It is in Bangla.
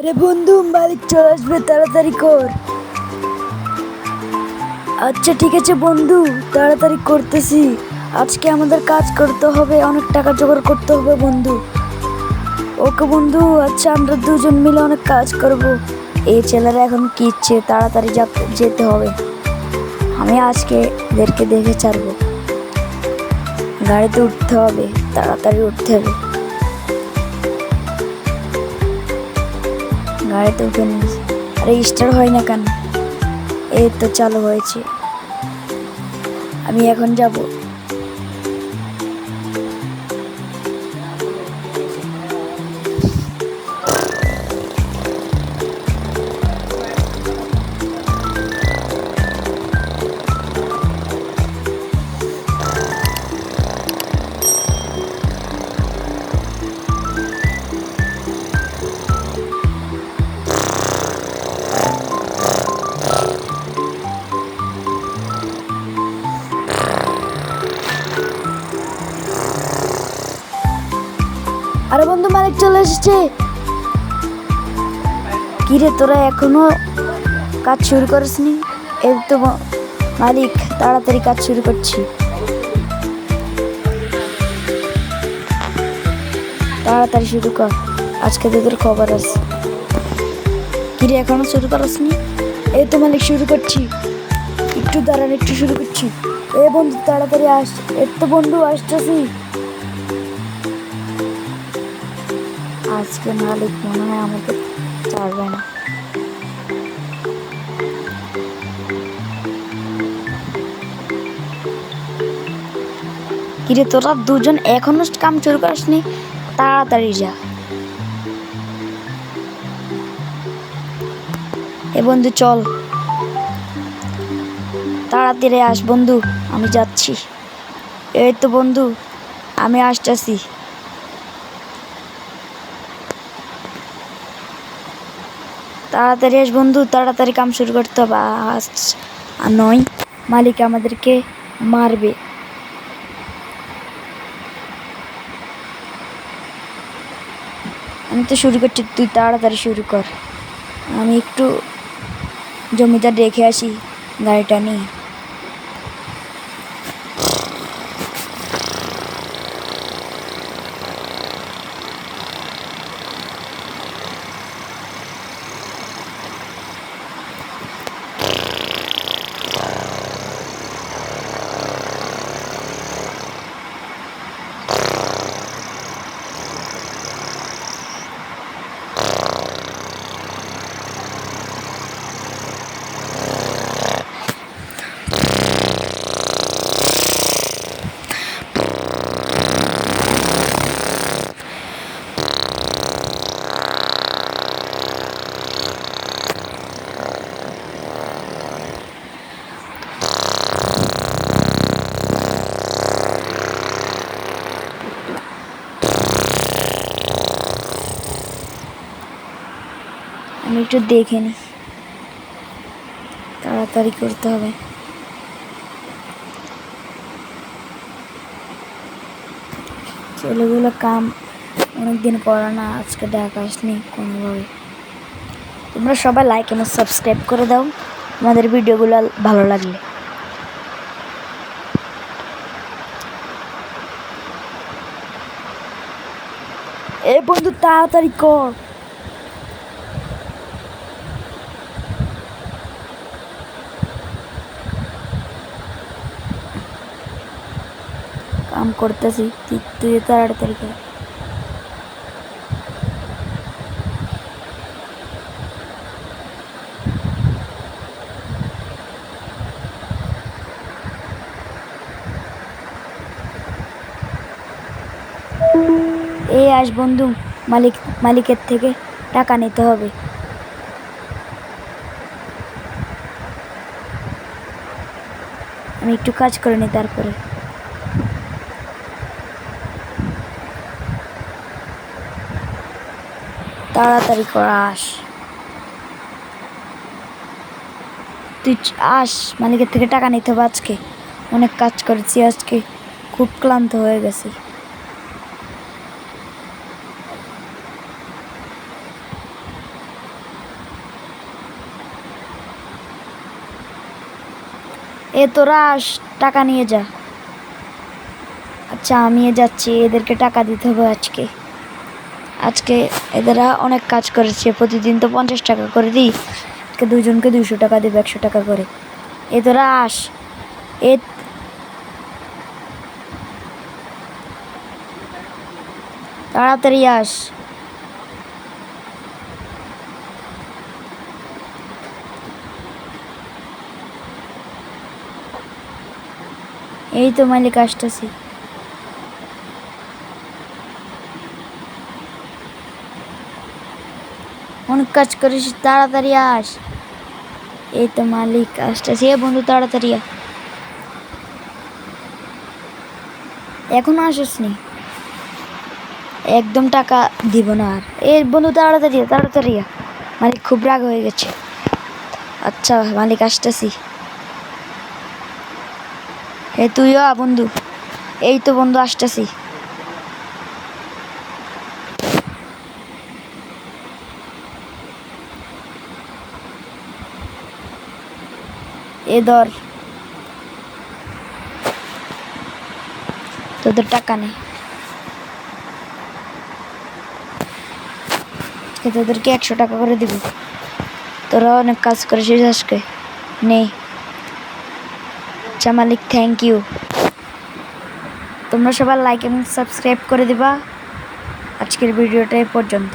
রে বন্ধু, মালিক চলে আসবে, তাড়াতাড়ি কর। আচ্ছা ঠিক আছে বন্ধু, তাড়াতাড়ি করতেছি। আজকে আমাদের কাজ করতে হবে, অনেক টাকা জোগাড় করতে হবে বন্ধু। ওকে বন্ধু, আচ্ছা আমরা দুজন মিলে অনেক কাজ করব। এই ছেলেরা এখন কি ইচ্ছে, তাড়াতাড়ি যেতে হবে। আমি আজকে এদেরকে দেখে ছাড়বো। গাড়িতে উঠতে হবে, তাড়াতাড়ি উঠতে হবে। গাড়িতে উঠে নিয়েছি। আরে স্টার্ট হয় না কেন? এই তো চালু হয়েছে। আমি এখন যাব। আরে বন্ধু, মালিক চলে এসেছে। কিরে তোরা এখনো কাজ শুরু করিসনি? এই তো মালিক, তাড়াতাড়ি কাজ শুরু করছি। তাড়াতাড়ি শুরু কর, আজকে তোদের খবর আছে। কিরে এখনো শুরু করিসনি? এই তো মালিক শুরু করছি। একটু দাঁড়ান, একটু শুরু করছি। এ বন্ধু তাড়াতাড়ি আস। এর তো বন্ধু আসতেছি। আজকে মালিক মনে হয় আমাকে ছাড়বে না। কিরে তোরা দুজন এখনো কাম শুরু করিসনি? তাড়াতাড়ি যা। এ বন্ধু চল, তাড়াতাড়ি আস বন্ধু, আমি যাচ্ছি। এই তো বন্ধু, আমি আসতেছি। তাড়াতাড়ি আস বন্ধু, তাড়াতাড়ি কাম শুরু করতে হবে। আর নয় মালিক আমাদেরকে মারবে। আমি তো শুরু করছি, তুই তাড়াতাড়ি শুরু কর। আমি একটু জমিটা দেখে আসি গাড়িটা নিয়ে। আমি একটু দেখে নিই, তাড়াতাড়ি করতে হবে। ছেলেগুলো কাম অনেকদিন করে না, আজকে দেখা আসনি কোনোভাবে। তোমরা সবাই লাইক এবং সাবস্ক্রাইব করে দাও আমাদের ভিডিওগুলো ভালো লাগলে। এ বন্ধু তাড়াতাড়ি কর। কাম করতেছি, তুই তাড়াতাড়ি কর। এই আস বন্ধু, মালিকের থেকে টাকা নিতে হবে। আমি একটু কাজ করে নিই, তারপরে। তাড়াতাড়ি কর, আস। তুই আস, মালিকের থেকে টাকা নিতে হবে। আজকে অনেক কাজ করেছি, আজকে খুব ক্লান্ত হয়ে গেছি। এ তোরা আস, টাকা নিয়ে যা। আচ্ছা আমি যাচ্ছি, এদেরকে টাকা দিতে হবে আজকে। আজকে এদেরা অনেক কাজ করেছে, প্রতিদিন তো 50 টাকা করে দিই, আজকে দুজনকে 200 টাকা দেবে, 100 টাকা করে। এ তোরা আস, এ তাড়াতাড়ি আস। এই তো মালিক আসতেছি। অনেক কাজ করিস, তাড়াতাড়ি আস। এই তো মালিক আসতেছি। এ বন্ধু তাড়াতাড়ি আ। এখনো আসিস নি? একদম টাকা দিব না আর। এ বন্ধু তাড়াতাড়ি আ, তাড়াতাড়ি আ। মালিক খুব রাগ হয়ে গেছে। আচ্ছা মালিক আসতেছি। এ তুইও আ বন্ধু। এই তো বন্ধু আসতেছি। এ ধর, তোদের টাকা নেই। তোদেরকে 100 টাকা করে দিব। তোরা অনেক কাজ করেছিস আজকে, নেই। আচ্ছা মালিক, থ্যাংক ইউ। তোমরা সবাই লাইক এবং সাবস্ক্রাইব করে দিবা। আজকের ভিডিওটা এই পর্যন্ত।